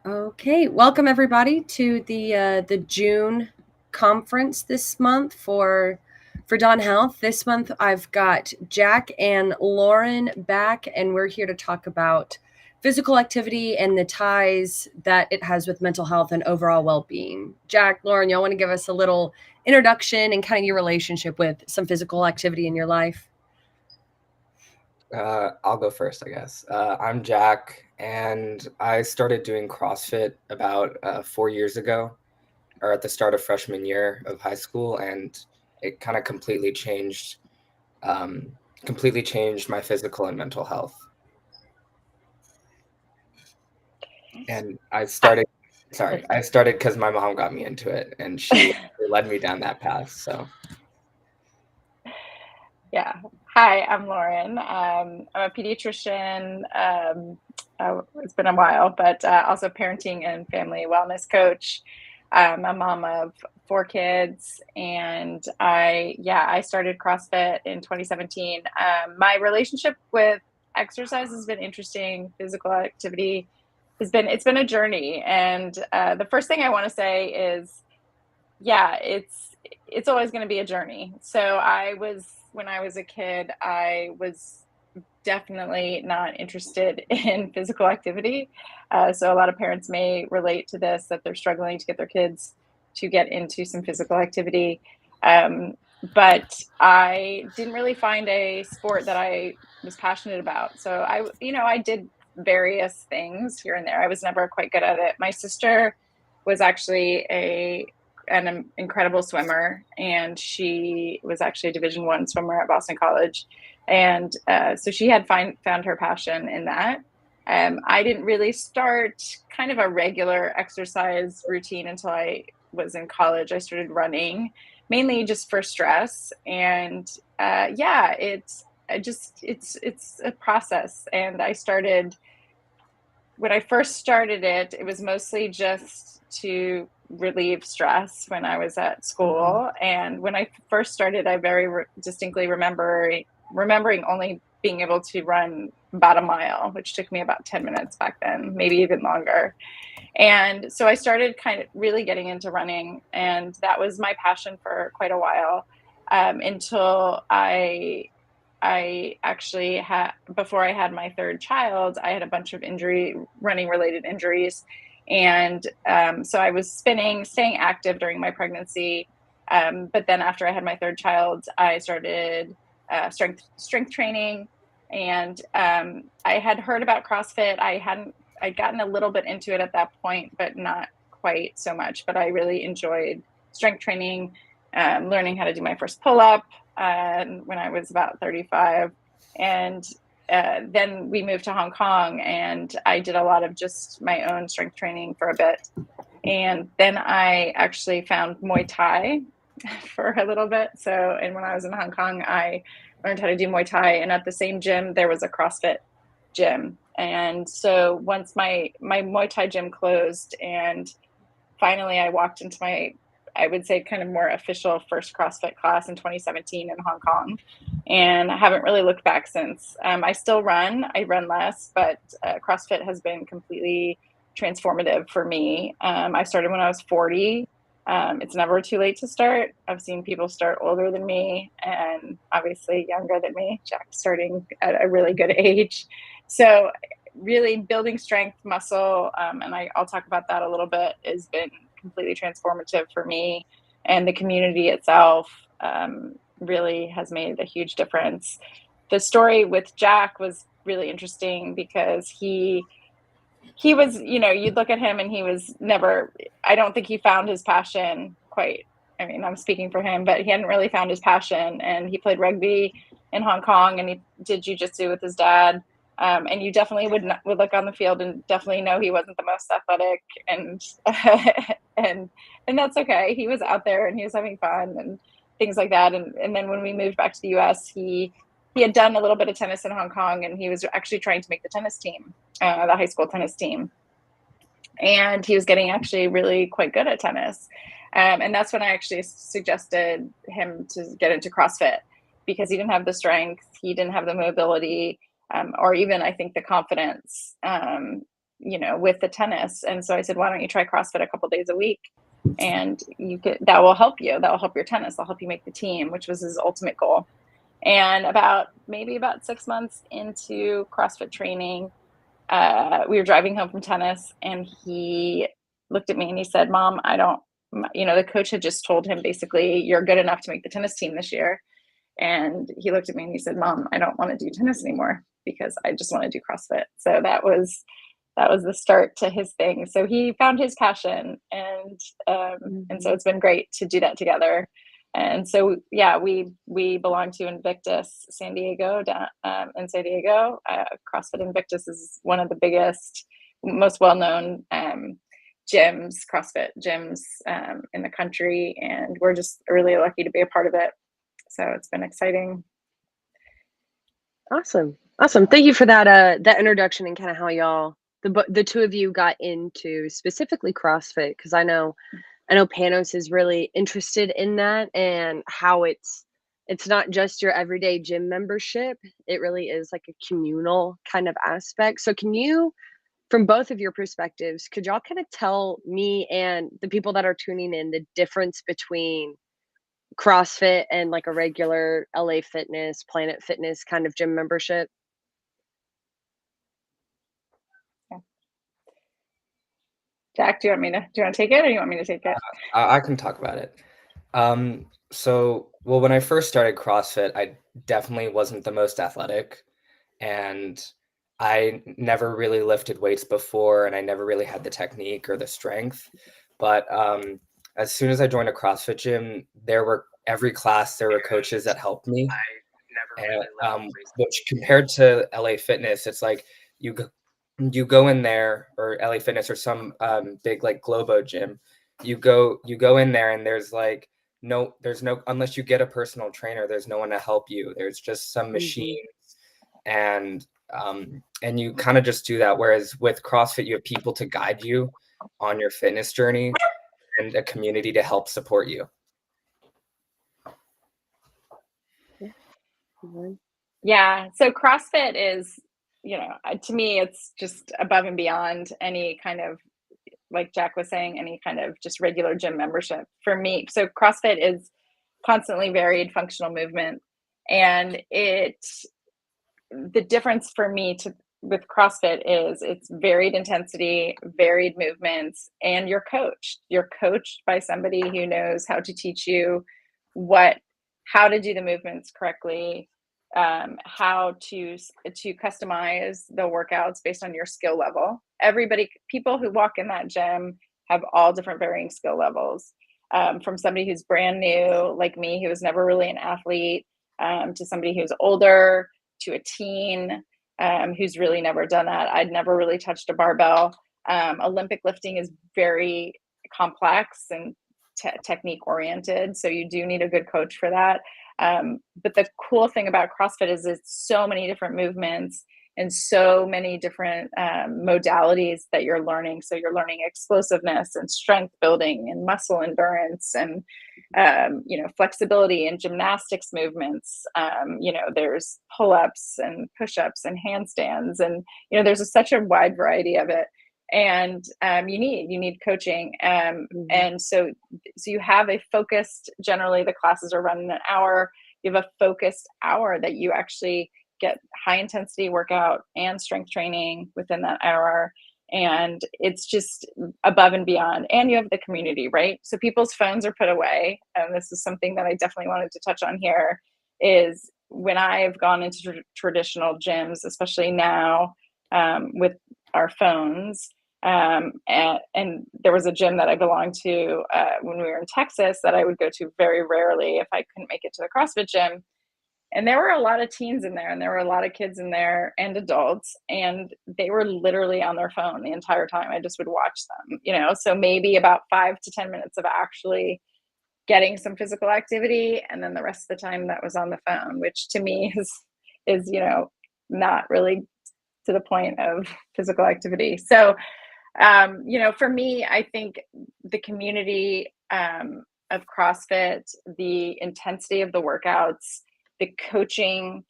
Okay, welcome everybody to the June conference this month for Dawn Health. This month I've got Jack and Lauren back, and we're here to talk about physical activity and the ties that it has with mental health and overall well-being. Jack, Lauren, y'all want to give us a little introduction and kind of your relationship with some physical activity in your life? I'll go first, I guess. I'm Jack, and I started doing CrossFit about 4 years ago, or at the start of freshman year of high school, and it kind of completely changed my physical and mental health. And I started because my mom got me into it, and she led me down that path. So Yeah. Hi, I'm Lauren. I'm a pediatrician. It's been a while, but also parenting and family wellness coach. I'm a mom of 4 kids, and I started CrossFit in 2017. My relationship with exercise has been interesting. Physical activity it's been a journey, and the first thing I want to say is, yeah, it's always going to be a journey. So when I was a kid, I was definitely not interested in physical activity. So a lot of parents may relate to this, that they're struggling to get their kids to get into some physical activity. But I didn't really find a sport that I was passionate about. So I did various things here and there. I was never quite good at it. My sister was actually an incredible swimmer, and she was actually a Division I swimmer at Boston College. And so she had found her passion in that. I didn't really start kind of a regular exercise routine until I was in college. I started running mainly just for stress, and it's a process. And when I first started it was mostly just to relieve stress when I was at school. And when I first started, I very distinctly remembering only being able to run about a mile, which took me about 10 minutes back then, maybe even longer. And so I started kind of really getting into running, and that was my passion for quite a while, until I actually before I had my third child, I had a bunch of running related injuries. And so I was staying active during my pregnancy. But then after I had my third child, I started strength training. And I had heard about CrossFit. I'd gotten a little bit into it at that point, but not quite so much. But I really enjoyed strength training, learning how to do my first pull-up when I was about 35. And then we moved to Hong Kong, and I did a lot of just my own strength training for a bit. And then I actually found Muay Thai for a little bit. And when I was in Hong Kong, I learned how to do Muay Thai. And at the same gym, there was a CrossFit gym. And so once my Muay Thai gym closed, and finally I walked into I would say kind of more official first CrossFit class in 2017 in Hong Kong. And I haven't really looked back since. I still run. I run less, but CrossFit has been completely transformative for me. I started when I was 40. It's never too late to start. I've seen people start older than me, and obviously younger than me, Jack starting at a really good age. So really building strength, muscle, and I'll talk about that a little bit, has been completely transformative for me. And the community itself really has made a huge difference. The story with Jack was really interesting because he was, you'd look at him and he was I don't think he found his passion quite. I mean, I'm speaking for him, but he hadn't really found his passion. And he played rugby in Hong Kong, and he did jiu-jitsu with his dad. And you definitely would look on the field and definitely know he wasn't the most athletic, and and that's okay. He was out there and he was having fun and things like that. And then when we moved back to the US, he had done a little bit of tennis in Hong Kong, and he was actually trying to make the tennis team, the high school tennis team. And he was getting actually really quite good at tennis. And that's when I actually suggested him to get into CrossFit, because he didn't have the strength, he didn't have the mobility, or even I think the confidence with the tennis. And so I said, why don't you try CrossFit a couple days a week? And that will help you. That will help your tennis. That'll help you make the team, which was his ultimate goal. And maybe about 6 months into CrossFit training, we were driving home from tennis, and he looked at me and he said, Mom, the coach had just told him basically, you're good enough to make the tennis team this year. And he looked at me and he said, Mom, I don't want to do tennis anymore because I just want to do CrossFit. So that was the start to his thing. So he found his passion, and so it's been great to do that together. And so, yeah, we belong to Invictus San Diego, in San Diego. CrossFit Invictus is one of the biggest, most well-known gyms, CrossFit gyms in the country. And we're just really lucky to be a part of it. So it's been exciting. Awesome. Thank you for that introduction and kind of how y'all, the two of you, got into specifically CrossFit, because I know Panos is really interested in that, and how it's not just your everyday gym membership. It really is like a communal kind of aspect. So can you, from both of your perspectives, could y'all kind of tell me and the people that are tuning in the difference between CrossFit and like a regular LA Fitness, Planet Fitness kind of gym membership? Jack, do you want to take it, or you want me to take it? I can talk about it. When I first started CrossFit, I definitely wasn't the most athletic, and I never really lifted weights before, and I never really had the technique or the strength. But as soon as I joined a CrossFit gym, every class there were coaches that helped me. Which compared to LA Fitness, it's like you go in there, or LA Fitness, or some big like Globo gym. You go in there, and there's no, unless you get a personal trainer, there's no one to help you. There's just some machines, and you kind of just do that. Whereas with CrossFit, you have people to guide you on your fitness journey, and a community to help support you. Yeah. So CrossFit is, to me, it's just above and beyond any kind of, like Jack was saying, any kind of just regular gym membership for me. So CrossFit is constantly varied functional movement. And the difference for me with CrossFit is it's varied intensity, varied movements, and you're coached. You're coached by somebody who knows how to teach you how to do the movements correctly, how to customize the workouts based on your skill level. People who walk in that gym have all different varying skill levels, from somebody who's brand new, like me, who was never really an athlete, to somebody who's older, to a teen who's really never done that. I'd never really touched a barbell. Olympic lifting is very complex and technique oriented, so you do need a good coach for that. But the cool thing about CrossFit is it's so many different movements and so many different modalities that you're learning. So you're learning explosiveness and strength building and muscle endurance and flexibility and gymnastics movements. There's pull-ups and push-ups and handstands, and there's such a wide variety of it. And you need coaching, and so you have a focused, generally the classes are run in an hour. You have a focused hour that you actually get high intensity workout and strength training within that hour, and it's just above and beyond. And you have the community, right? So people's phones are put away, and this is something that I definitely wanted to touch on here, is when I've gone into traditional gyms, especially now with our phones. And there was a gym that I belonged to when we were in Texas that I would go to very rarely if I couldn't make it to the CrossFit gym. And there were a lot of teens in there, and there were a lot of kids in there, and adults, and they were literally on their phone the entire time. I just would watch them, so maybe about 5 to 10 minutes of actually getting some physical activity, and then the rest of the time that was on the phone, which to me is not really to the point of physical activity. So for me, I think the community of CrossFit, the intensity of the workouts, the coaching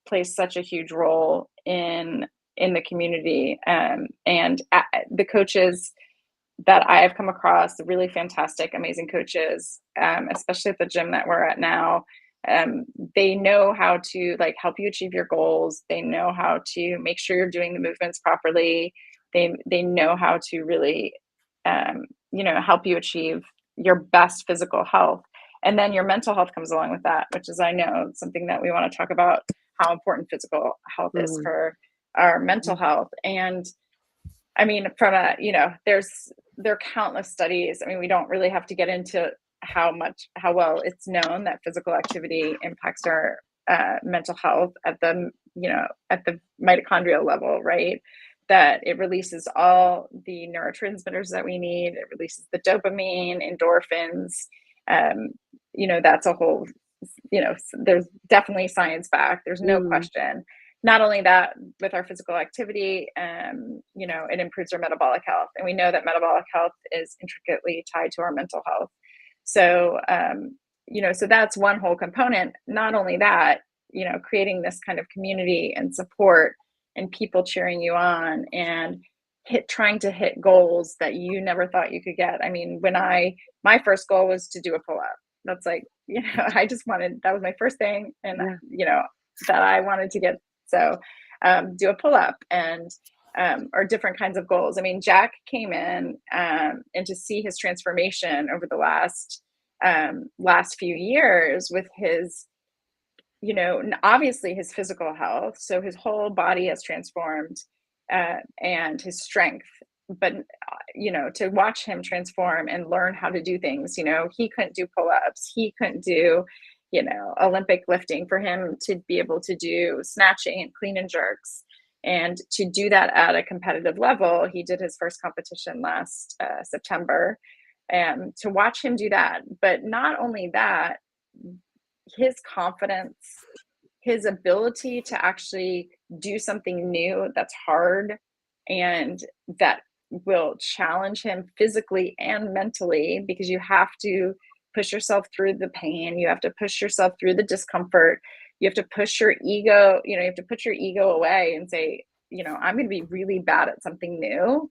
plays such a huge role in in the community. And the coaches that I have come across, the really fantastic, amazing coaches, especially at the gym that we're at now, they know how to like help you achieve your goals. They know how to make sure you're doing the movements properly. They know how to really, help you achieve your best physical health. And then your mental health comes along with that, which is, I know, something that we want to talk about, how important physical health is for our mental health. And I mean, there are countless studies. I mean, we don't really have to get into how well it's known that physical activity impacts our mental health at the mitochondrial level, right? That it releases all the neurotransmitters that we need. It releases the dopamine, endorphins. That's a whole, there's definitely science back. There's no question. Not only that, with our physical activity, it improves our metabolic health. And we know that metabolic health is intricately tied to our mental health. So, so that's one whole component. Not only that, creating this kind of community and support and people cheering you on and trying to hit goals that you never thought you could get. I mean, my first goal was to do a pull-up. That's like, that was my first thing. And, that I wanted to get. So do a pull-up and or different kinds of goals. I mean, Jack came in and to see his transformation over the last few years with his, obviously his physical health. So his whole body has transformed and his strength. But, to watch him transform and learn how to do things, he couldn't do pull-ups. He couldn't do Olympic lifting. For him to be able to do snatching and clean and jerks and to do that at a competitive level. He did his first competition last September, and to watch him do that. But not only that, his confidence, his ability to actually do something new that's hard and that will challenge him physically and mentally, because you have to push yourself through the pain. You have to push yourself through the discomfort. You have to push your ego, you have to put your ego away and say, I'm going to be really bad at something new.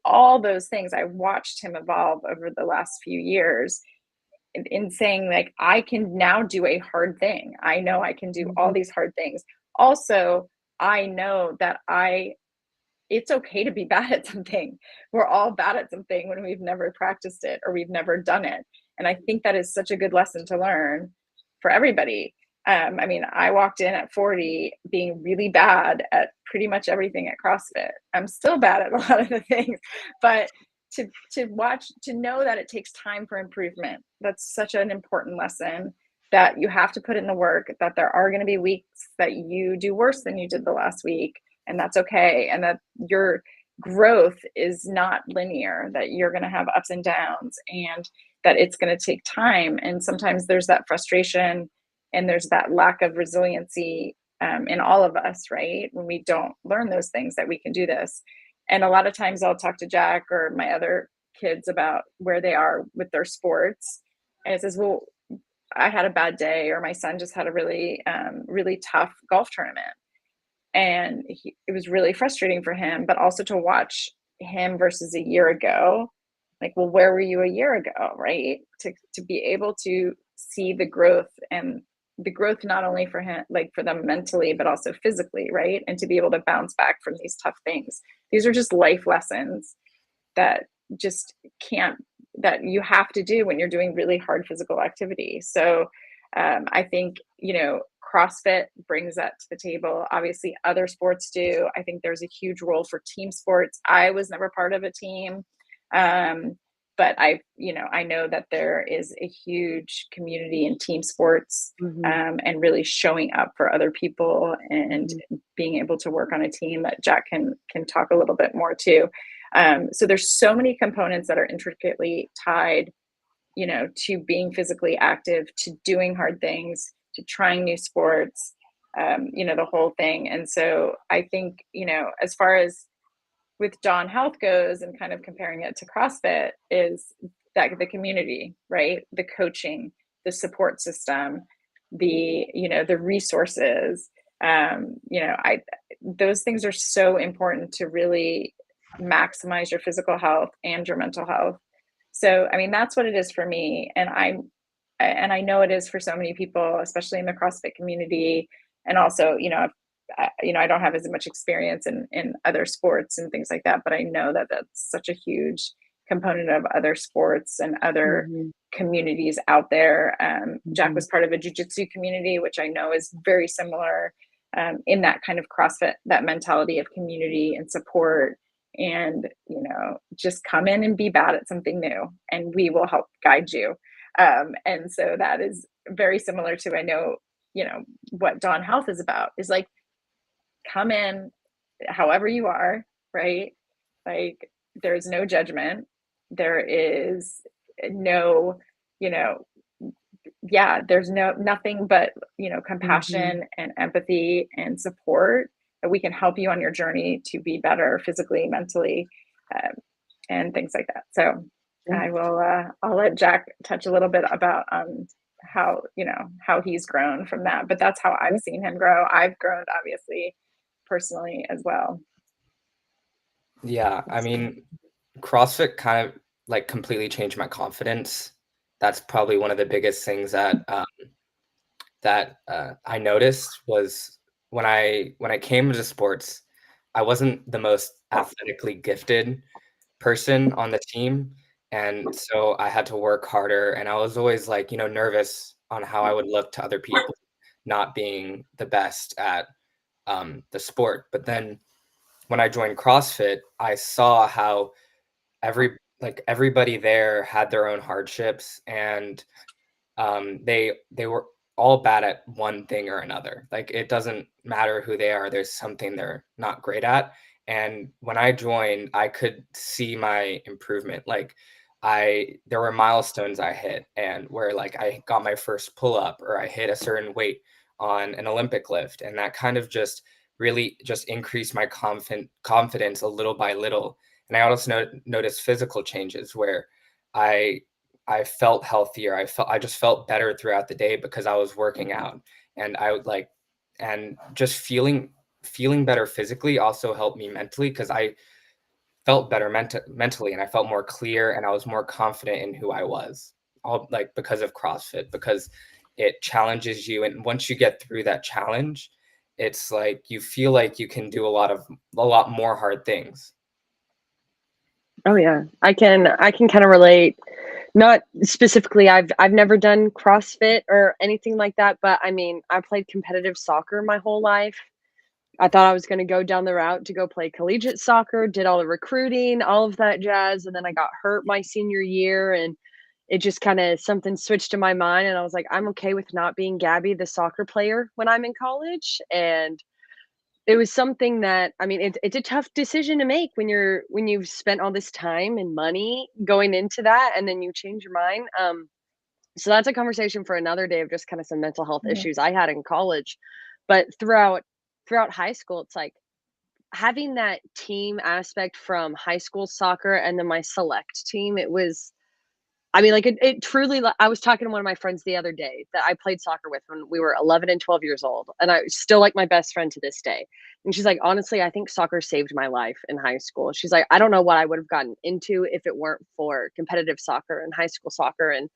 All those things, I watched him evolve over the last few years in saying, like, I can now do a hard thing. I know I can do all these hard things. Also, I know that it's okay to be bad at something. We're all bad at something when we've never practiced it or we've never done it. And I think that is such a good lesson to learn for everybody. I mean, I walked in at 40 being really bad at pretty much everything at CrossFit. I'm still bad at a lot of the things, but to know that it takes time for improvement. That's such an important lesson, that you have to put in the work, that there are going to be weeks that you do worse than you did the last week. And that's okay. And that your growth is not linear, that you're going to have ups and downs, and that it's going to take time. And sometimes there's that frustration and there's that lack of resiliency in all of us, right? When we don't learn those things, that we can do this. And a lot of times I'll talk to Jack or my other kids about where they are with their sports. And it says, well, I had a bad day, or my son just had a really, really tough golf tournament. And it was really frustrating for him, but also to watch him versus a year ago, like, well, where were you a year ago, right? To be able to see the growth, and the growth not only for him, like for them mentally, but also physically, right? And to be able to bounce back from these tough things. These are just life lessons that that you have to do when you're doing really hard physical activity. So I think, CrossFit brings that to the table. Obviously, other sports do. I think there's a huge role for team sports. I was never part of a team, but I know that there is a huge community in team sports, and really showing up for other people and being able to work on a team, that Jack can talk a little bit more to. So there's so many components that are intricately tied, to being physically active, to doing hard things, to trying new sports, the whole thing. And so I think, as far as with Dawn Health goes, and kind of comparing it to CrossFit, is that the community, right? The coaching, the support system, the resources, those things are so important to really maximize your physical health and your mental health. So, I mean, that's what it is for me. And I know it is for so many people, especially in the CrossFit community. And also, I don't have as much experience in other sports and things like that, but I know that that's such a huge component of other sports and other communities out there. Jack was part of a jujitsu community, which I know is very similar, in that kind of CrossFit, that mentality of community and support, and just come in and be bad at something new, and we will help guide you. And so that is very similar to, I know, what Dawn Health is about, is like, come in however you are, right? Like, there's no judgment. There is no, there's nothing but, compassion and empathy and support, that we can help you on your journey to be better physically, mentally, and things like that. So I'll let Jack touch a little bit about how he's grown from that, but that's how I've seen him grow. I've grown, obviously, personally as well. Yeah, I mean, CrossFit kind of like completely changed my confidence. That's probably one of the biggest things that I noticed was when I came into sports, I wasn't the most athletically gifted person on the team, and so I had to work harder, and I was always like, nervous on how I would look to other people not being the best at the sport. But then when I joined CrossFit, I saw how everybody there had their own hardships, and they were all bad at one thing or another. Like, it doesn't matter who they are, there's something they're not great at. And when I joined, I could see my improvement. Like, there were milestones I hit, and where like I got my first pull up, or I hit a certain weight on an Olympic lift, and that kind of just really just increased my confidence a little by little. And I also noticed physical changes where I I felt healthier. I just felt better throughout the day because I was working out, and I would like, and just feeling better physically also helped me mentally, because I felt better mentally, and I felt more clear, and I was more confident in who I was, all like because of CrossFit, because it challenges you, and once you get through that challenge, it's like you feel like you can do a lot more hard things. Oh yeah, I can kind of relate. Not specifically, I've never done CrossFit or anything like that, but I mean, I played competitive soccer my whole life. I thought I was going to go down the route to go play collegiate soccer, did all the recruiting, all of that jazz, and then I got hurt my senior year, and it just kind of something switched in my mind, and I was like, I'm okay with not being Gabby the soccer player when I'm in college. And it was something that, I mean, it's a tough decision to make when you've spent all this time and money going into that, and then you change your mind. So that's a conversation for another day, of just kind of some mental health Yeah. issues I had in college. But throughout high school, it's like having that team aspect from high school soccer and then my select team. It was, I mean, like it truly, I was talking to one of my friends the other day that I played soccer with when we were 11 and 12 years old. And I still like my best friend to this day. And she's like, honestly, I think soccer saved my life in high school. She's like, I don't know what I would have gotten into if it weren't for competitive soccer and high school soccer. And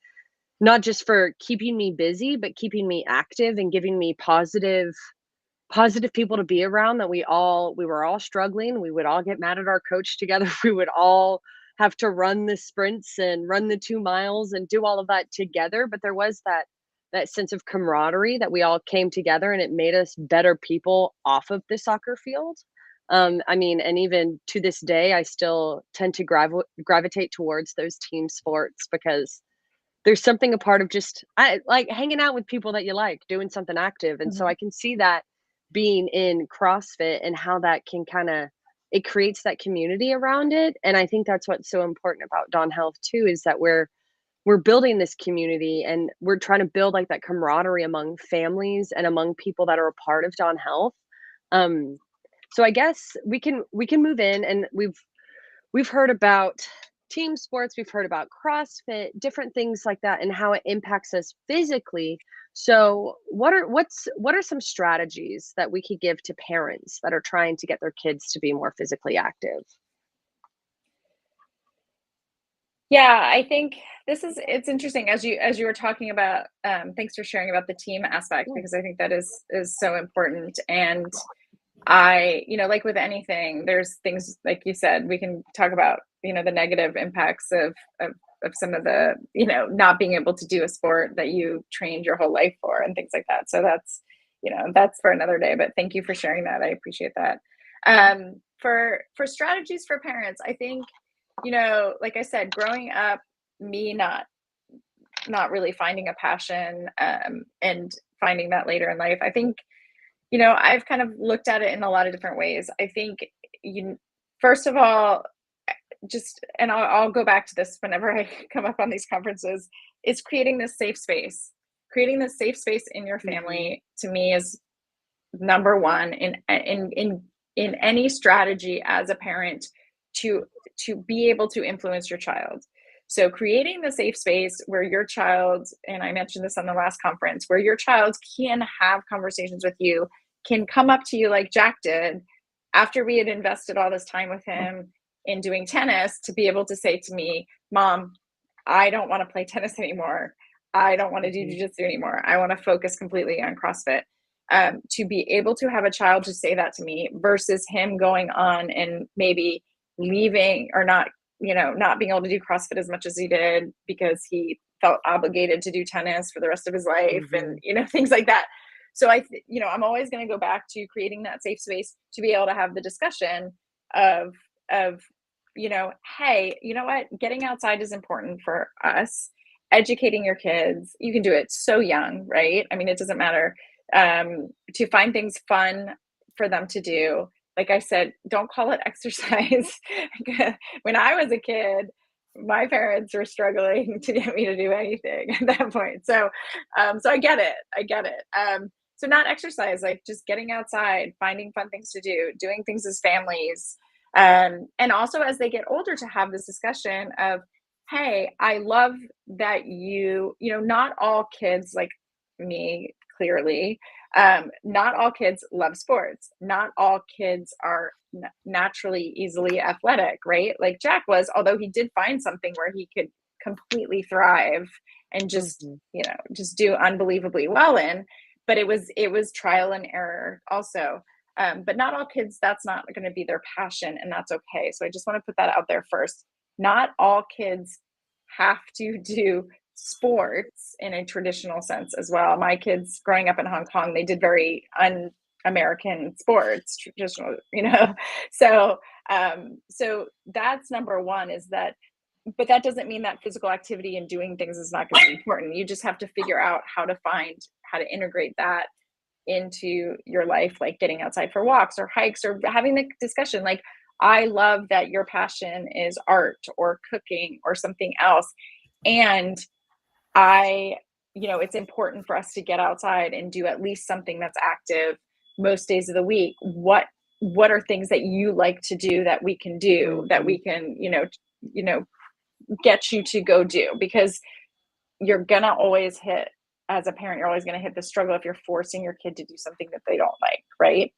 not just for keeping me busy, but keeping me active and giving me positive people to be around. That we were all struggling. We would all get mad at our coach together. We would all have to run the sprints and run the 2 miles and do all of that together. But there was that sense of camaraderie that we all came together, and it made us better people off of the soccer field. I mean, and even to this day, I still tend to gravitate towards those team sports, because there's something a part of just I like hanging out with people that you like, doing something active. And so Mhm. I can see that being in CrossFit and how that can kinda it creates that community around it. And I think that's what's so important about Dawn Health too, is that we're building this community, and we're trying to build like that camaraderie among families and among people that are a part of Dawn Health. Um, so I guess we can move in, and we've heard about team sports, we've heard about CrossFit, different things like that, and how it impacts us physically. So what are some strategies that we could give to parents that are trying to get their kids to be more physically active? Yeah, I think it's interesting as you were talking about, thanks for sharing about the team aspect, because I think that is so important. And like with anything, there's things, like you said, we can talk about, the negative impacts of some of the, not being able to do a sport that you trained your whole life for and things like that. So that's for another day, but thank you for sharing that. I appreciate that. For strategies for parents, I think, like I said, growing up, me not really finding a passion, and finding that later in life, I think, I've kind of looked at it in a lot of different ways. I think, first of all, and I'll go back to this whenever I come up on these conferences, is creating this safe space. Creating this safe space in your family, to me, is number one in any strategy as a parent to be able to influence your child. So creating the safe space where your child, and I mentioned this on the last conference, where your child can have conversations with you, can come up to you like Jack did after we had invested all this time with him in doing tennis, to be able to say to me, Mom, I don't want to play tennis anymore. I don't want to do jiu-jitsu anymore. I want to focus completely on CrossFit. To be able to have a child to say that to me, versus him going on and maybe leaving, or not being able to do CrossFit as much as he did because he felt obligated to do tennis for the rest of his life, and things like that. So I'm always going to go back to creating that safe space to be able to have the discussion of hey, you know what, getting outside is important for us. Educating your kids, you can do it so young, right? I mean, it doesn't matter. To find things fun for them to do. Like I said, don't call it exercise. When I was a kid, my parents were struggling to get me to do anything at that point. So I get it. So not exercise, like just getting outside, finding fun things to do, doing things as families. And also as they get older, to have this discussion of, hey, I love that not all kids, like me, clearly, not all kids love sports. Not all kids are naturally easily athletic, right? Like Jack was, although he did find something where he could completely thrive and just just do unbelievably well in. But it was trial and error also. But not all kids, that's not going to be their passion, and that's okay. So I just want to put that out there first. Not all kids have to do sports in a traditional sense as well. My kids growing up in Hong Kong, they did very un-American sports, traditional, So that's number one, is that, but that doesn't mean that physical activity and doing things is not going to be important. You just have to figure out how to integrate that into your life, like getting outside for walks or hikes, or having the discussion. Like, I love that your passion is art or cooking or something else. And it's important for us to get outside and do at least something that's active most days of the week. What are things that you like to do that we can do, that we can, get you to go do? Because you're gonna always hit, as a parent, you're always gonna hit the struggle if you're forcing your kid to do something that they don't like, right?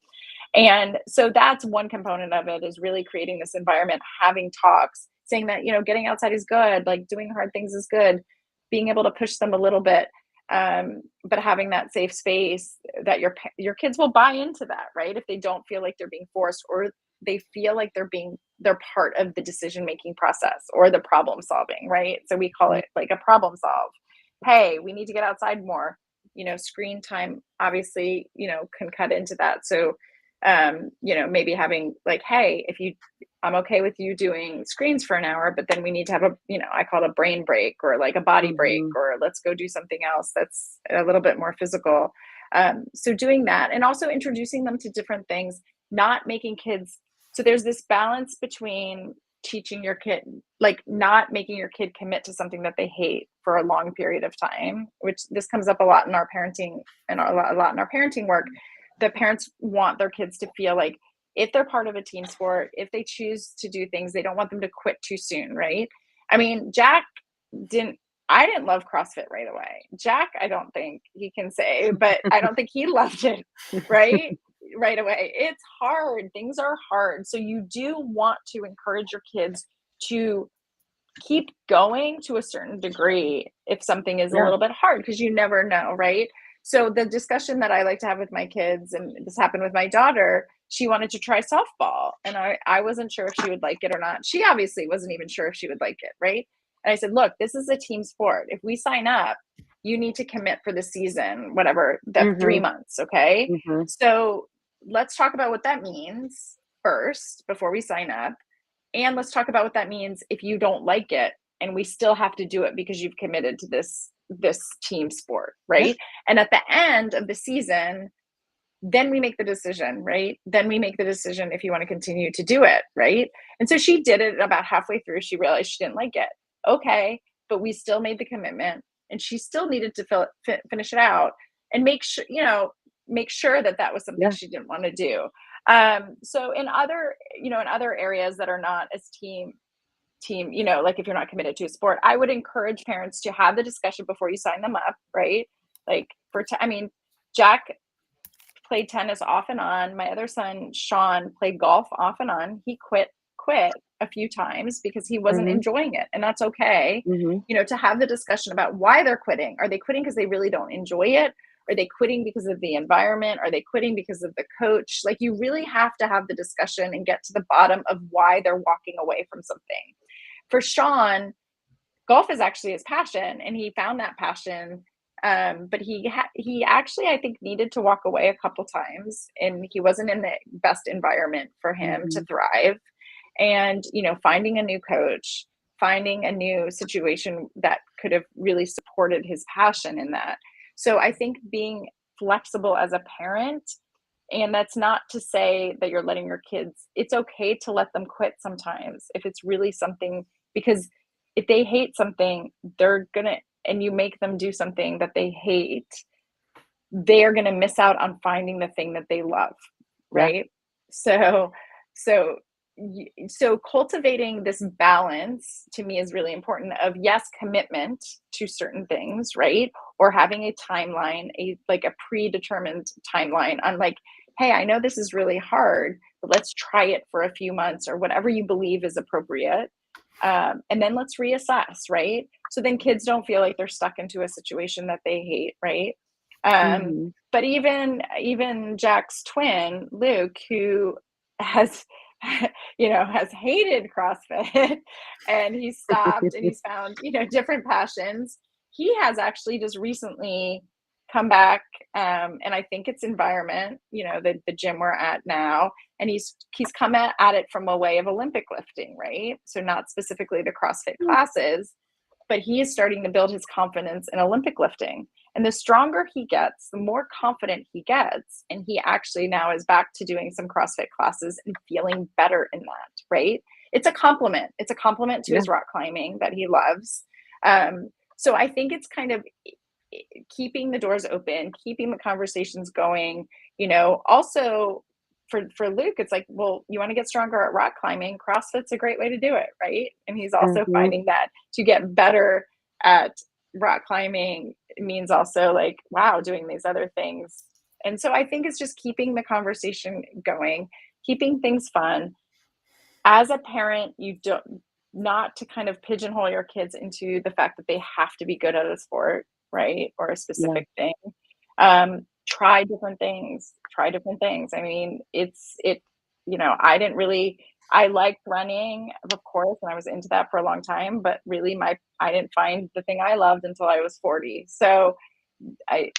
And so that's one component of it, is really creating this environment, having talks, saying that, getting outside is good, like doing hard things is good, being able to push them a little bit, but having that safe space that your kids will buy into that, right? If they don't feel like they're being forced, or they feel like they're part of the decision-making process or the problem solving, right? So we call it like a problem solve. Hey, we need to get outside more. Screen time obviously, can cut into that. So maybe having like, hey, I'm okay with you doing screens for an hour, but then we need to have I call it a brain break, or like a body break, or let's go do something else that's a little bit more physical. So doing that, and also introducing them to different things, not making kids. So there's this balance between teaching your kid, like not making your kid commit to something that they hate for a long period of time, which this comes up a lot in our parenting and a lot in our parenting work. The parents want their kids to feel like, if they're part of a team sport, if they choose to do things, they don't want them to quit too soon, right? I mean, I didn't love CrossFit right away. Jack, I don't think he can say, but I don't think he loved it right away. It's hard. Things are hard. So you do want to encourage your kids to keep going to a certain degree if something is a little bit hard, because you never know, right? So the discussion that I like to have with my kids, and this happened with my daughter, she wanted to try softball, and I wasn't sure if she would like it or not. She obviously wasn't even sure if she would like it, right? And I said, look, this is a team sport. If we sign up, you need to commit for the season, whatever, the 3 months, okay? So let's talk about what that means first before we sign up. And let's talk about what that means if you don't like it and we still have to do it because you've committed to this team sport, right? And at the end of the season, then we make the decision, right? Then we make the decision if you want to continue to do it, right? And so she did it. About halfway through, she realized she didn't like it. Okay, but we still made the commitment, and she still needed to finish it out and make sure that that was something she didn't want to do. So in other areas that are not as team, like if you're not committed to a sport, I would encourage parents to have the discussion before you sign them up, right? Like Jack played tennis off and on. My other son, Sean, played golf off and on. He quit a few times because he wasn't enjoying it. And that's okay. To have the discussion about why they're quitting. Are they quitting because they really don't enjoy it? Are they quitting because of the environment? Are they quitting because of the coach? Like, you really have to have the discussion and get to the bottom of why they're walking away from something. For Sean, golf is actually his passion, and he found that passion. But he actually, I think, needed to walk away a couple times, and he wasn't in the best environment for him to thrive. And, finding a new coach, finding a new situation that could have really supported his passion in that. So I think being flexible as a parent, and that's not to say that you're letting your kids, it's okay to let them quit sometimes if it's really something, because if they hate something, and you make them do something that they hate, they are going to miss out on finding the thing that they love, right? So cultivating this balance to me is really important of, yes, commitment to certain things, right? Or having a timeline, a predetermined timeline on like, hey, I know this is really hard, but let's try it for a few months or whatever you believe is appropriate. And then let's reassess, right? So then kids don't feel like they're stuck into a situation that they hate, right? But even Jack's twin, Luke, who has hated CrossFit and he stopped and he's found, different passions. He has actually just recently come back. And I think it's environment, the gym we're at now. And he's come at it from a way of Olympic lifting, right? So not specifically the CrossFit classes, but he is starting to build his confidence in Olympic lifting. And the stronger he gets, the more confident he gets. And he actually now is back to doing some CrossFit classes and feeling better in that, right? It's a compliment. It's a compliment to his rock climbing that he loves. So I think it's kind of keeping the doors open, keeping the conversations going, also for Luke, it's like, well, you want to get stronger at rock climbing, CrossFit's a great way to do it, right? And he's also finding that to get better at rock climbing means also like, wow, doing these other things. And so I think it's just keeping the conversation going, keeping things fun. As a parent, you don't, not to kind of pigeonhole your kids into the fact that they have to be good at a sport, right? Or a specific thing. Try different things. I mean, I liked running, of course, and I was into that for a long time, but really I didn't find the thing I loved until I was 40. So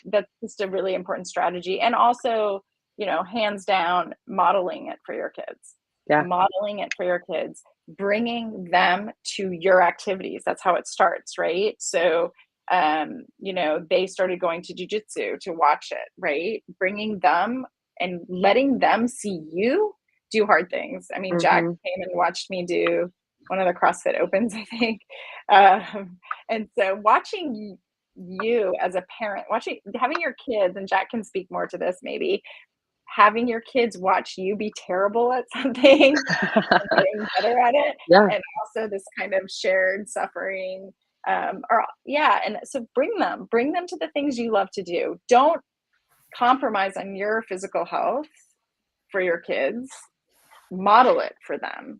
that's just a really important strategy. And also, hands down, modeling it for your kids. Modeling it for your kids, bringing them to your activities. That's how it starts, right? So they started going to jujitsu to watch it, right? Bringing them and letting them see you do hard things. I mean, Jack came and watched me do one of the CrossFit Opens, I think. And so watching you as a parent, having your kids, and Jack can speak more to this maybe, having your kids watch you be terrible at something and getting better at it, Yeah. and also this kind of shared suffering. And so bring them to the things you love to do. Don't compromise on your physical health for your kids. Model it for them.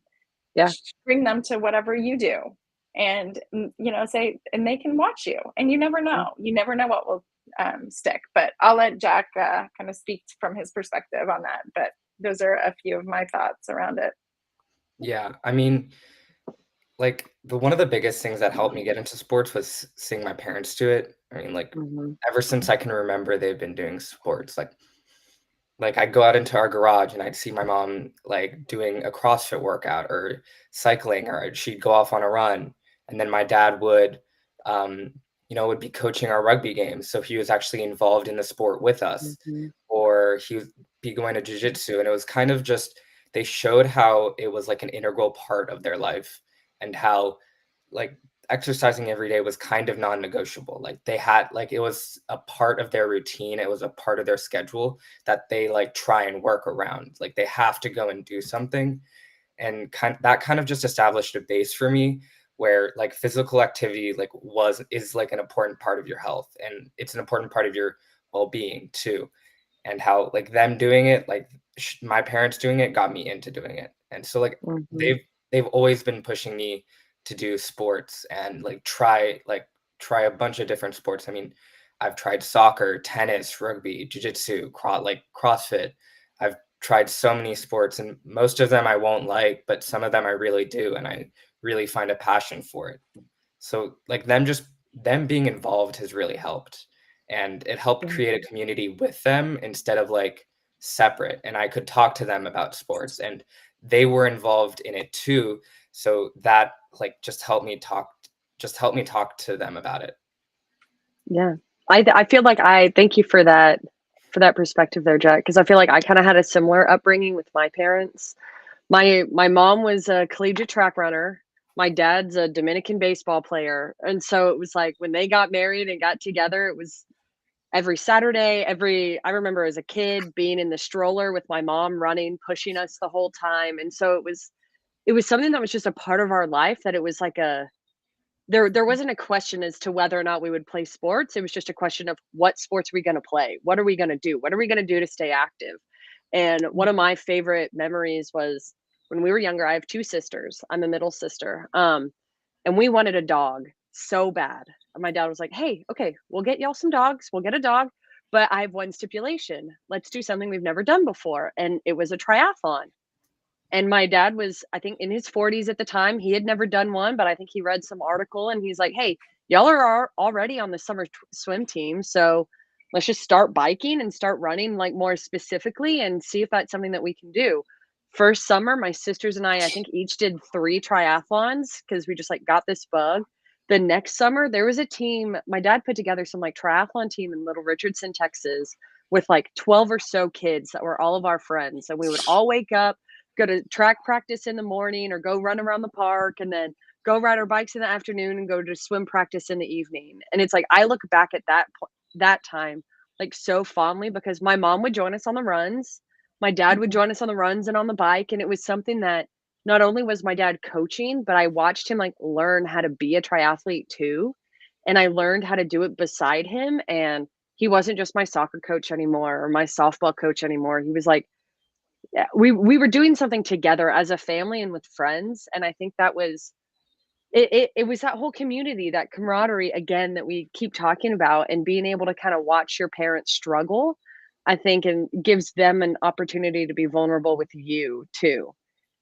Yeah. Bring them to whatever you do, and say, and they can watch you. And you never know what will stick. But I'll let Jack kind of speak from his perspective on that. But those are a few of my thoughts around it. Yeah, I mean, like one of the biggest things that helped me get into sports was seeing my parents do it. I mean, like ever since I can remember, they've been doing sports. Like I'd go out into our garage and I'd see my mom like doing a CrossFit workout or cycling, or she'd go off on a run. And then my dad would be coaching our rugby games. So he was actually involved in the sport with us, or he would be going to jujitsu. And it was kind of just, they showed how it was like an integral part of their life, and how like exercising every day was kind of non-negotiable. Like they had, like, it was a part of their routine. It was a part of their schedule that they like try and work around. Like they have to go and do something. And that kind of just established a base for me where like physical activity is like an important part of your health, and it's an important part of your well-being too. And how like them doing it, like my parents doing it, got me into doing it. And so like they've always been pushing me to do sports and like try a bunch of different sports. I mean, I've tried soccer, tennis, rugby, jiu-jitsu, CrossFit. I've tried so many sports, and most of them I won't like, but some of them I really do, and I really find a passion for it. So like them being involved has really helped, and it helped create a community with them instead of like separate. And I could talk to them about sports, and they were involved in it too. So that like just helped me talk to them about it. Yeah. I feel like I thank you for that perspective there, Jack, because I feel like I kind of had a similar upbringing with my parents. My mom was a collegiate track runner. My dad's a Dominican baseball player. And so it was like when they got married and got together, it was every Saturday, I remember as a kid being in the stroller with my mom running, pushing us the whole time. And so it was something that was just a part of our life, that it was like there wasn't a question as to whether or not we would play sports. It was just a question of what sports are we going to play? What are we going to do? What are we going to do to stay active? And one of my favorite memories was when we were younger. I have two sisters. I'm a middle sister. And we wanted a dog so bad. And my dad was like, "Hey, okay, we'll get y'all some dogs. We'll get a dog. But I have one stipulation. Let's do something we've never done before." And it was a triathlon. And my dad was, I think, in his 40s at the time. He had never done one, but I think he read some article and he's like, "Hey, y'all are already on the summer swim team. So let's just start biking and start running like more specifically and see if that's something that we can do." First summer, my sisters and I think each did 3 triathlons because we just like got this bug. The next summer, there was a team. My dad put together some like triathlon team in Little Richardson, Texas, with like 12 or so kids that were all of our friends. And we would all wake up, go to track practice in the morning or go run around the park, and then go ride our bikes in the afternoon and go to swim practice in the evening. And it's like I look back at that time like so fondly, because my mom would join us on the runs, my dad would join us on the runs and on the bike, and it was something that not only was my dad coaching, but I watched him like learn how to be a triathlete too, and I learned how to do it beside him. And he wasn't just my soccer coach anymore or my softball coach anymore. He was like, yeah, we were doing something together as a family and with friends. And I think that was it was that whole community, that camaraderie again that we keep talking about, and being able to kind of watch your parents struggle, I think, and gives them an opportunity to be vulnerable with you too.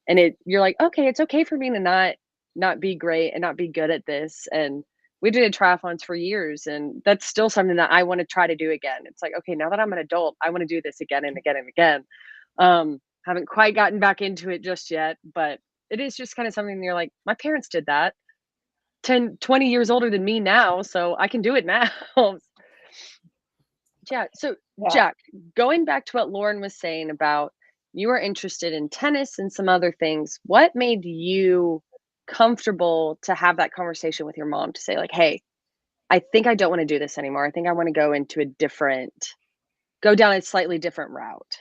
And you're like, okay, it's okay for me to not be great and not be good at this. And we did triathlons for years, and that's still something that I want to try to do again. It's like, okay, now that I'm an adult, I want to do this again and again and again. Haven't quite gotten back into it just yet, but it is just kind of something you're like, my parents did that 10, 20 years older than me now, so I can do it now. Yeah. So Yeah. Jack, going back to what Lauren was saying about you were interested in tennis and some other things, what made you comfortable to have that conversation with your mom to say like, "Hey, I think I don't want to do this anymore. I think I want to go down a slightly different route."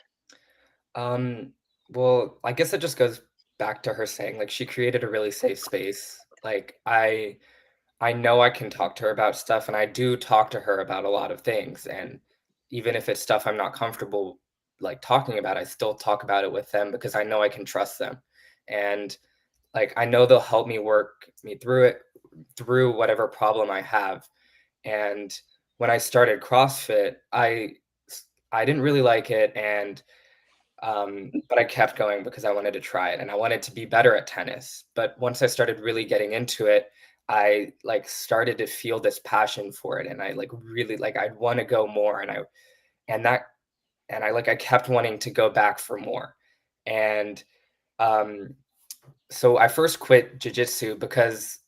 Well, I guess it just goes back to her saying, like, she created a really safe space. Like, I know I can talk to her about stuff, and I do talk to her about a lot of things, and even if it's stuff I'm not comfortable, like, talking about, I still talk about it with them because I know I can trust them, and, like, I know they'll help me work me through it, through whatever problem I have, and when I started CrossFit, I didn't really like it, and but I kept going because I wanted to try it and I wanted to be better at tennis. But once I started really getting into it, I like started to feel this passion for it. And I like really like I'd want to go more. And that and I like I kept wanting to go back for more. And um so I first quit jujitsu because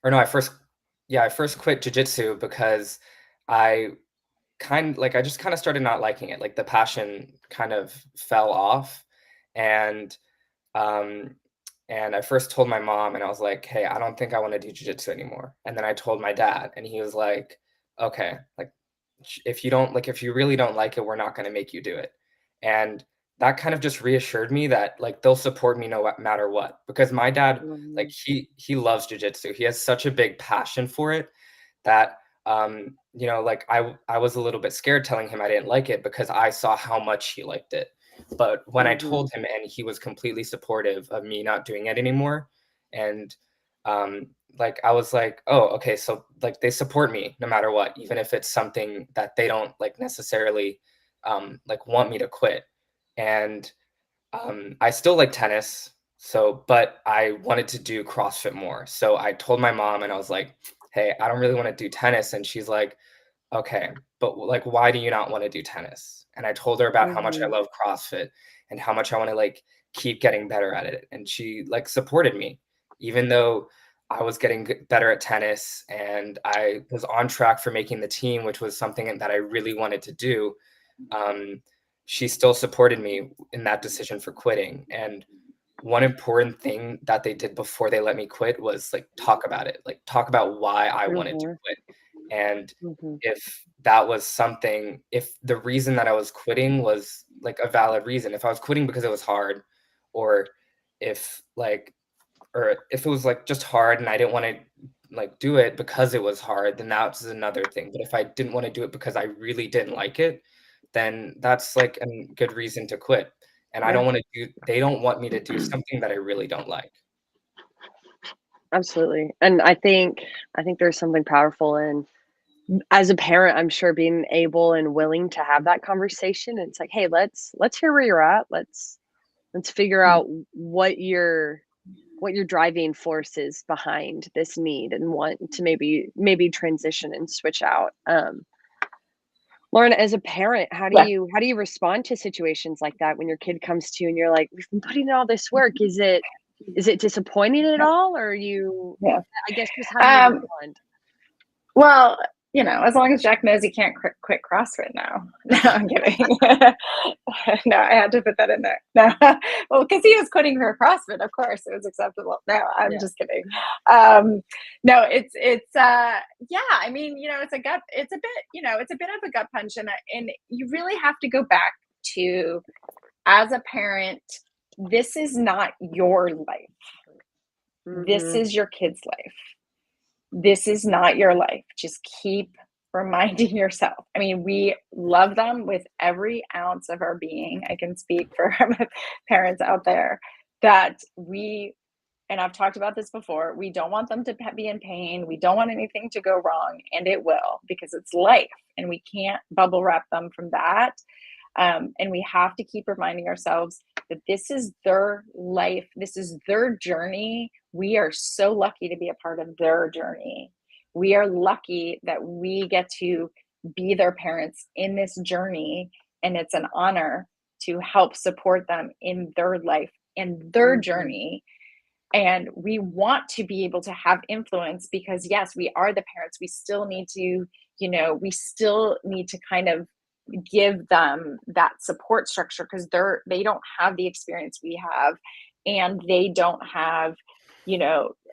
or no, I first quit jujitsu because I I just kind of started not liking it. Like the passion kind of fell off. And um and I first told my mom and I was like, "Hey, I don't think I want to do jujitsu anymore." And then I told my dad and he was like, "Okay, like if you really don't like it, we're not going to make you do it." And that kind of just reassured me that like they'll support me no matter what because my dad like Mhm. he loves jujitsu. He has such a big passion for it that you know, like I was a little bit scared telling him I didn't like it because I saw how much he liked it. But when I Mhm. told him and he was completely supportive of me not doing it anymore, and um, like I was like, oh, okay, so like they support me no matter what, even if it's something that they don't like necessarily like want me to quit. And I still like tennis, so but I wanted to do CrossFit more. So I told my mom and I was like, "Hey, I don't really want to do tennis." And she's like, "Okay, but like why do you not want to do tennis?" And I told her about how much I Mhm. love CrossFit and how much I want to like keep getting better at it. And she like supported me even though I was getting better at tennis and I was on track for making the team, which was something that I really wanted to do. Um, she still supported me in that decision for quitting. And one important thing that they did before they let me quit was like talk about it, like talk about why I wanted to Mhm. quit. And Mhm. if that was something, if the reason that I was quitting was like a valid reason, if I was quitting because it was hard, or if like, or if it was like just hard and I didn't want to like do it because it was hard, then that's another thing. But if I didn't want to do it because I really didn't like it, then that's like a good reason to quit. And I Yeah, don't want to do, they don't want me to do something that I really don't like. absolutely. And I think there's something powerful in as a parent, I'm sure being able and willing to have that conversation. It's like, hey, let's hear where you're at. Let's figure out what your driving force is behind this need and want to maybe transition and switch out. Lauren, as a parent, Yeah. how do you respond to situations like that when your kid comes to you and you're like, we've been putting in all this work? Is it disappointing at all, or are you? Yeah. I guess just how do you Um, respond? well, as long as Jack knows he can't quit CrossFit now. No, I'm kidding. No, I had to put that in there. No, well, because he was quitting for CrossFit, of course it was acceptable. No, I'm Yeah. just kidding. No, it's yeah. I mean, it's a gut. It's a bit, it's a bit of a gut punch, and you really have to go back to as a parent. This is not your life. This Mhm. is your kid's life. This is not your life. Just keep reminding yourself. I mean, we love them with every ounce of our being. I can speak for parents out there that and I've talked about this before, we don't want them to be in pain. We don't want anything to go wrong, and it will because it's life, and we can't bubble wrap them from that. And we have to keep reminding ourselves that this is their life, this is their journey. We are so lucky to be a part of their journey. We are lucky that we get to be their parents in this journey, and it's an honor to help support them in their life and their Mhm. journey. And we want to be able to have influence because, yes, we are the parents. We still need to, we still need to kind of give them that support structure because they don't have the experience we have, and they don't have,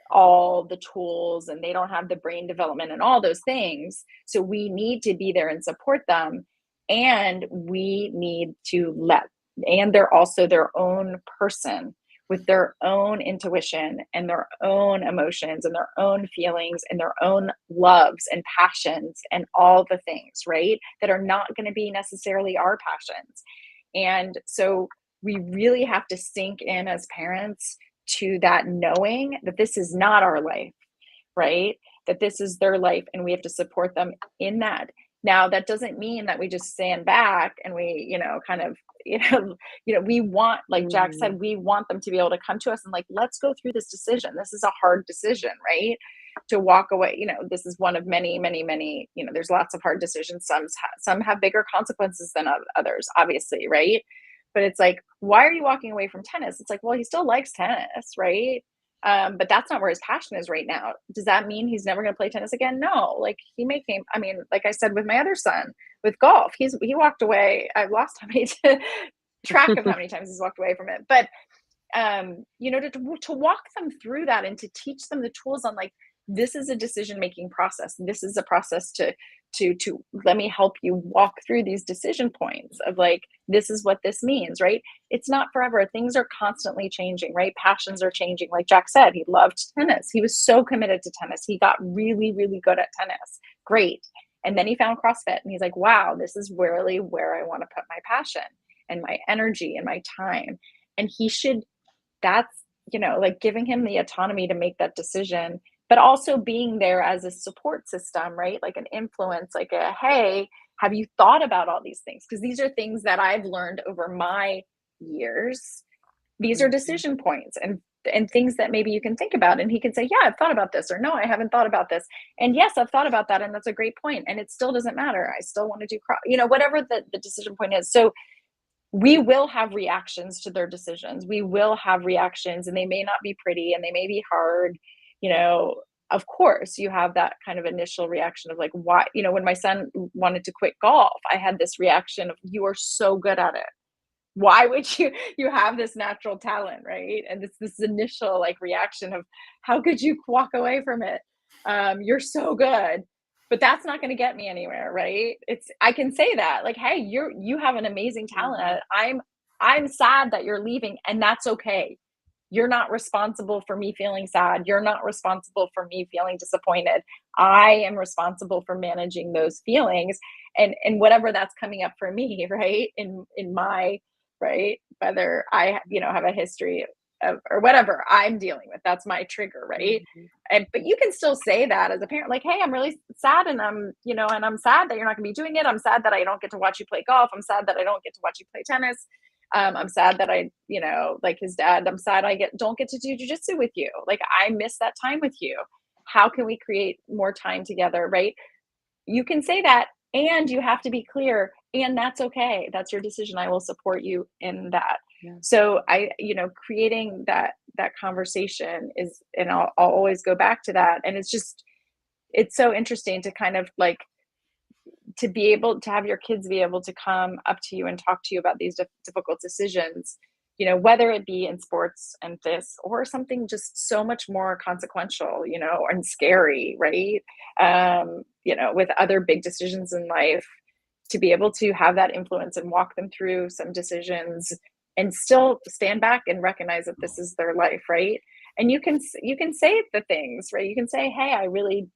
all the tools, and they don't have the brain development and all those things. So we need to be there and support them, and we need to let and they're also their own person with their own intuition and their own emotions and their own feelings and their own loves and passions and all the things, right? That are not going to be necessarily our passions. And so we really have to sink in as parents to that knowing that this is not our life, right? That this is their life and we have to support them in that. Now, that doesn't mean that we just stand back and we, kind of, we want, like Jack said, we want them to be able to come to us and like, let's go through this decision. This is a hard decision, right? To walk away, this is one of many, many, many, there's lots of hard decisions. Some have bigger consequences than others, obviously, right? But it's like, why are you walking away from tennis? It's like, well, he still likes tennis, right? But that's not where his passion is right now. Does that mean he's never going to play tennis again? No, like like I said, with my other son, with golf, he walked away. I've lost track of how many times he's walked away from it. But, to walk them through that and to teach them the tools on like, this is a decision-making process. This is a process to let me help you walk through these decision points of like, this is what this means, right? It's not forever. Things are constantly changing, right? Passions are changing. Like Jack said, he loved tennis. He was so committed to tennis. He got really, really good at tennis. Great. And then he found CrossFit and he's like, wow, this is really where I want to put my passion and my energy and my time. And that's, like giving him the autonomy to make that decision, but also being there as a support system, right? Like an influence, like hey, have you thought about all these things? Because these are things that I've learned over my years. These are decision points and things that maybe you can think about. And he can say, yeah, I've thought about this, or no, I haven't thought about this. And yes, I've thought about that. And that's a great point. And it still doesn't matter. I still want to do, whatever the decision point is. So we will have reactions to their decisions. We will have reactions and they may not be pretty and they may be hard. Of course you have that kind of initial reaction of like, why, when my son wanted to quit golf, I had this reaction of, you are so good at it. Why would you have this natural talent, right? And this initial like reaction of, how could you walk away from it? You're so good, but that's not going to get me anywhere, right? I can say that like, hey, you have an amazing talent at it. I'm sad that you're leaving, and that's okay. You're not responsible for me feeling sad. You're not responsible for me feeling disappointed. I am responsible for managing those feelings and whatever that's coming up for me, right? In my, right? Whether I, have a history of, or whatever I'm dealing with, that's my trigger, right? But you can still say that as a parent, like, hey, I'm really sad and I'm sad that you're not gonna be doing it. I'm sad that I don't get to watch you play golf. I'm sad that I don't get to watch you play tennis. I'm sad that I, like his dad, I'm sad I don't get to do jujitsu with you. Like I miss that time with you. How can we create more time together, right? You can say that, and you have to be clear, and that's okay. That's your decision. I will support you in that. Yeah. So creating that conversation is, and I'll always go back to that. And it's so interesting to kind of like, to be able to have your kids be able to come up to you and talk to you about these difficult decisions, whether it be in sports and this, or something just so much more consequential, and scary, right? With other big decisions in life, to be able to have that influence and walk them through some decisions and still stand back and recognize that this is their life, right? And you can say the things, right? You can say, hey, I really,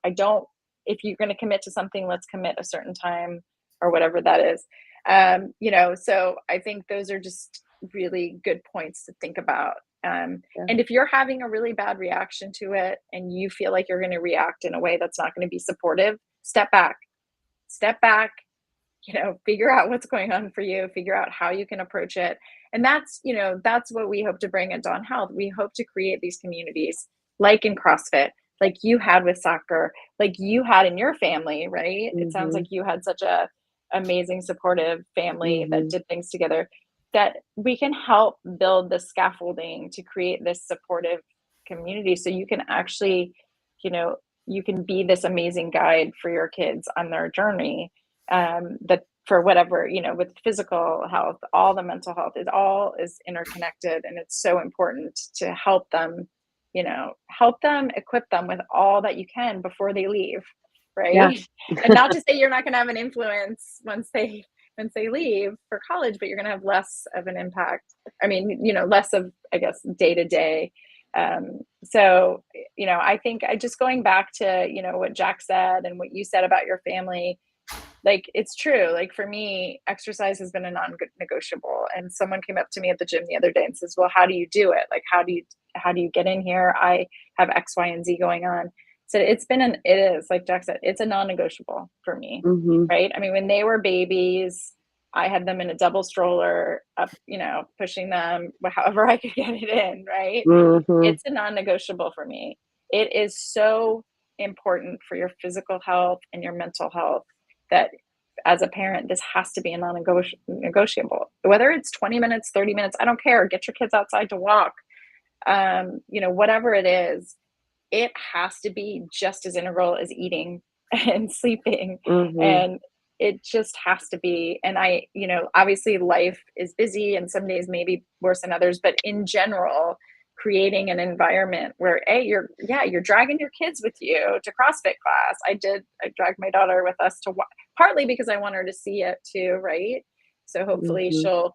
I don't, if you're going to commit to something, let's commit a certain time or whatever that is. So I think those are just really good points to think about. And if you're having a really bad reaction to it and you feel like you're going to react in a way that's not going to be supportive, step back, figure out what's going on for you, figure out how you can approach it. And that's what we hope to bring at Dawn Health. We hope to create these communities like in CrossFit, like you had with soccer, like you had in your family, right? It sounds like you had such a amazing, supportive family that did things together, that we can help build the scaffolding to create this supportive community. So you can actually, you can be this amazing guide for your kids on their journey, that for whatever, with physical health, all the mental health, it all is interconnected. And it's so important to help them, equip them with all that you can before they leave, right? Yeah. And not to say you're not going to have an influence once they once they leave for college, but you're going to have less of an impact. I mean, less of, I guess, day to day. So, I think just going back to, what Jack said and what you said about your family, like, it's true. Like, for me, exercise has been a non-negotiable. And someone came up to me at the gym the other day and says, well, how do you do it? Like, how do you get in here? I have X, Y, and Z going on. So it is, like Jack said, it's a non-negotiable for me. Right. I mean, when they were babies, I had them in a double stroller up, pushing them however I could get it in. Right. It's a non-negotiable for me. It is so important for your physical health and your mental health that as a parent, this has to be a non-negotiable, whether it's 20 minutes, 30 minutes, I don't care. Get your kids outside to walk. Whatever it is, it has to be just as integral as eating and sleeping. And it just has to be. And obviously life is busy and some days maybe worse than others, but in general, creating an environment where you're dragging your kids with you to CrossFit class. I dragged my daughter with us to partly because I want her to see it too. Right. So hopefully she'll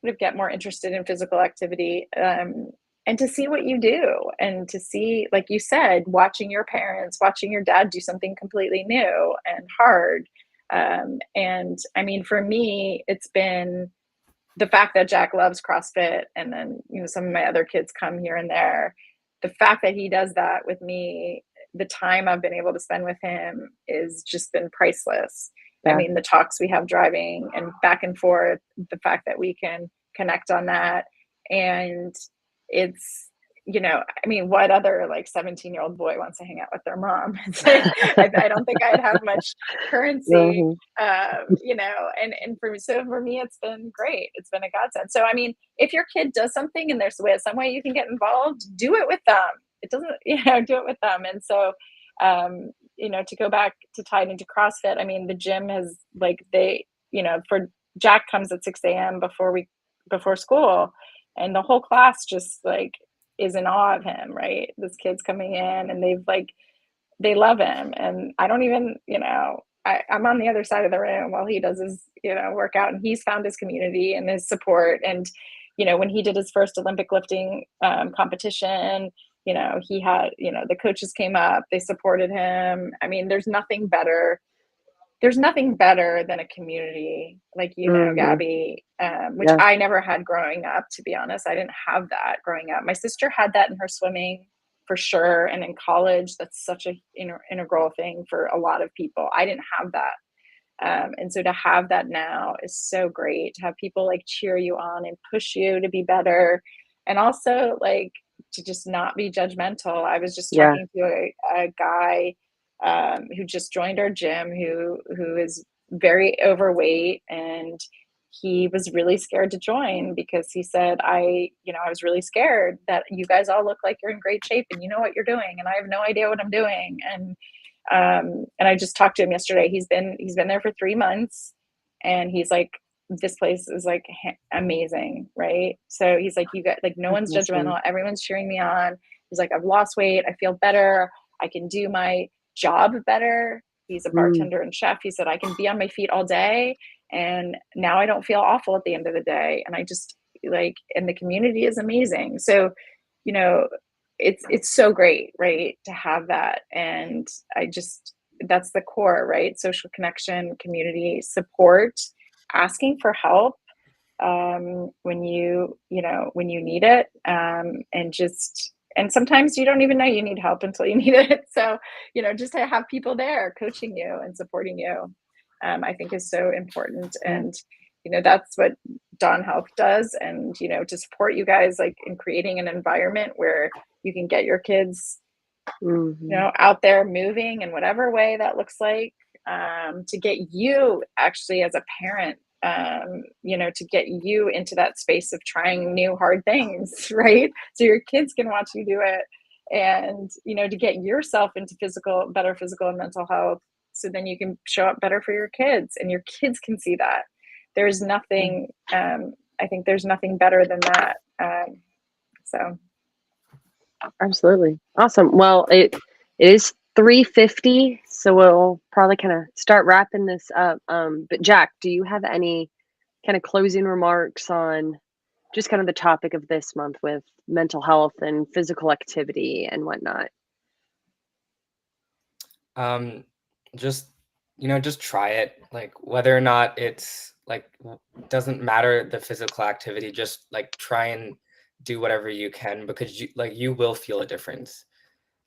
kind of get more interested in physical activity. And to see what you do and to see, like you said, watching your dad do something completely new and hard. And I mean, for me, it's been the fact that Jack loves CrossFit and then, some of my other kids come here and there. The fact that he does that with me, the time I've been able to spend with him is just been priceless. Yeah. I mean, the talks we have driving and back and forth, the fact that we can connect on that. And it's, what other 17-year-old boy wants to hang out with their mom? I don't think I'd have much currency, and for me, it's been great. It's been a godsend. So, I mean, if your kid does something and there's some way you can get involved, do it with them. It doesn't, do it with them. And so, to go back to tie it into CrossFit, I mean, the gym has for Jack comes at 6 a.m. before school, and the whole class just is in awe of him, right? This kid's coming in and they love him. And I don't even, I'm on the other side of the room while he does his, workout, and he's found his community and his support. And, when he did his first Olympic lifting competition, he had, the coaches came up, they supported him. I mean, there's nothing better than a community like, Gabby, which I never had growing up, to be honest. I didn't have that growing up. My sister had that in her swimming for sure. And in college, that's such a integral thing for a lot of people. I didn't have that. And so to have that now is so great, to have people cheer you on and push you to be better. And also to just not be judgmental. I was just talking to a guy who just joined our gym, who is very overweight, and he was really scared to join because he said, I was really scared that you guys all look like you're in great shape and you know what you're doing, and I have no idea what I'm doing. And I just talked to him yesterday. He's been there for 3 months, and he's like, this place is amazing, right? So he's like, you got no one's judgmental, everyone's cheering me on. He's like, I've lost weight, I feel better, I can do my job better. He's a bartender and chef. He said, I can be on my feet all day, and now I don't feel awful at the end of the day. And I just and the community is amazing. So, it's so great, right, to have that. And that's the core, right? Social connection, community support, asking for help when you need it, and sometimes you don't even know you need help until you need it. So, just to have people there coaching you and supporting you, I think is so important. And, that's what Dawn Health does. And, to support you guys, in creating an environment where you can get your kids, out there moving in whatever way that looks like, to get you actually as a parent, to get you into that space of trying new hard things, right? So your kids can watch you do it, and, to get yourself into better physical and mental health. So then you can show up better for your kids, and your kids can see that. There's nothing, I think there's nothing better than that. So. Absolutely. Awesome. Well, it is 3:50, so we'll probably kind of start wrapping this up. But Jack, do you have any kind of closing remarks on just kind of the topic of this month with mental health and physical activity and whatnot? Just, just try it. Like whether or not it's like doesn't matter the physical activity, just like try and do whatever you can, because you will feel a difference.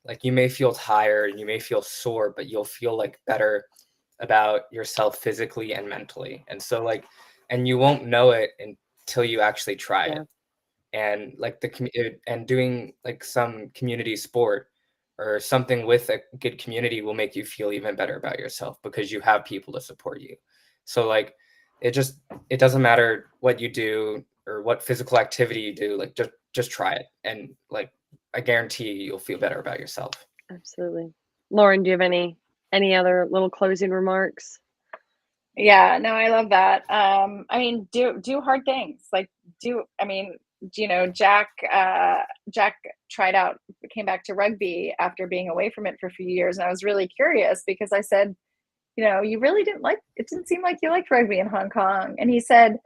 Like you may feel tired, you may feel sore, but you'll feel like better about yourself physically and mentally. And so and you won't know it until you actually try Yeah. it. And like and doing like some community sport or something with a good community will make you feel even better about yourself because you have people to support you. So like it doesn't matter what you do or what physical activity you do, like just try it, and like I guarantee you'll feel better about yourself. Absolutely. Lauren, do you have any other little closing remarks? Yeah, no, I love that. I mean, do hard things. Jack came back to rugby after being away from it for a few years, and I was really curious because I said, you really it didn't seem like you liked rugby in Hong Kong. And he said,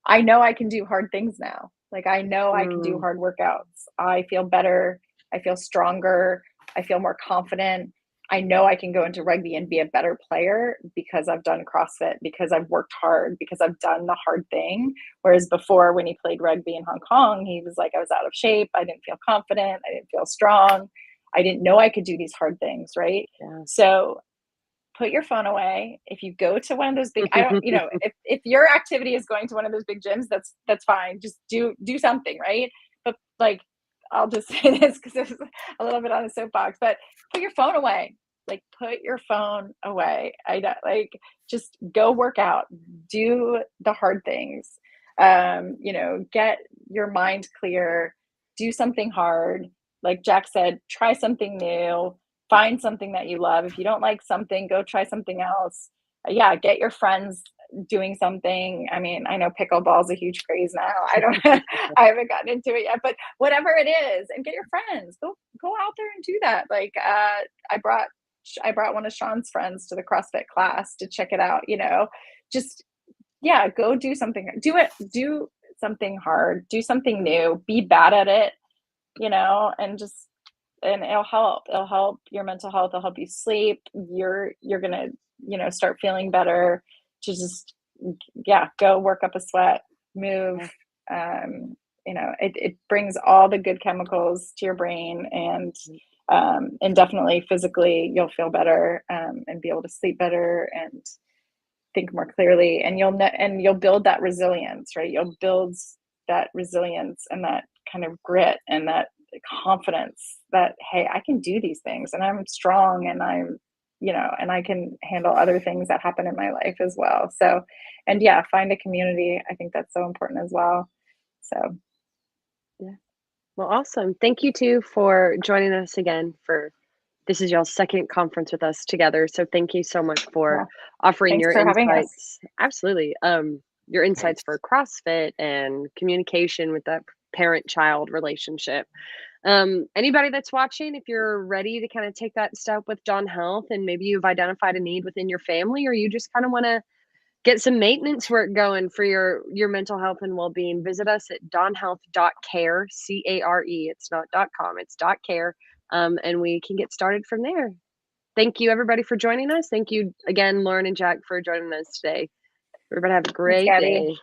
I know I can do hard things now. Like I know I can do hard workouts. I feel better. I feel stronger. I feel more confident. I know I can go into rugby and be a better player because I've done CrossFit, because I've worked hard, because I've done the hard thing. Whereas before, when he played rugby in Hong Kong, he was like, I was out of shape. I didn't feel confident. I didn't feel strong. I didn't know I could do these hard things, right? Yeah. So put your phone away. If you go to one of those big, if your activity is going to one of those big gyms, that's fine. Just do something, right? But like, I'll just say this because it's a little bit on the soapbox, but put your phone away. Like put your phone away. Just go work out, do the hard things, get your mind clear, do something hard. Like Jack said, try something new, find something that you love. If you don't like something, go try something else. Yeah, get your friends doing something. I mean, I know pickleball is a huge craze now. I haven't gotten into it yet, but whatever it is, and get your friends. Go out there and do that. Like I brought one of Sean's friends to the CrossFit class to check it out. Just go do something. Do something hard. Do something new. Be bad at it. And it'll help. It'll help your mental health. It'll help you sleep. You're gonna, start feeling better. To just, go work up a sweat, move. It brings all the good chemicals to your brain, and definitely physically you'll feel better, and be able to sleep better and think more clearly. And you'll build that resilience, right? You'll build that resilience and that kind of grit and that confidence that, hey, I can do these things and I'm strong and and I can handle other things that happen in my life as well. So, and find a community. I think that's so important as well. So, yeah. Well, awesome. Thank you too for joining us again this is y'all's second conference with us together. So thank you so much for offering thanks your for having us. insights. Absolutely. Your insights for CrossFit and communication with that parent-child relationship. Anybody that's watching, if you're ready to kind of take that step with Dawn Health and maybe you've identified a need within your family, or you just kind of want to get some maintenance work going for your mental health and well-being, visit us at dawnhealth.care, CARE. It's not .com, it's .care. And we can get started from there. Thank you everybody for joining us. Thank you again, Lauren and Jack, for joining us today. Everybody have a great day.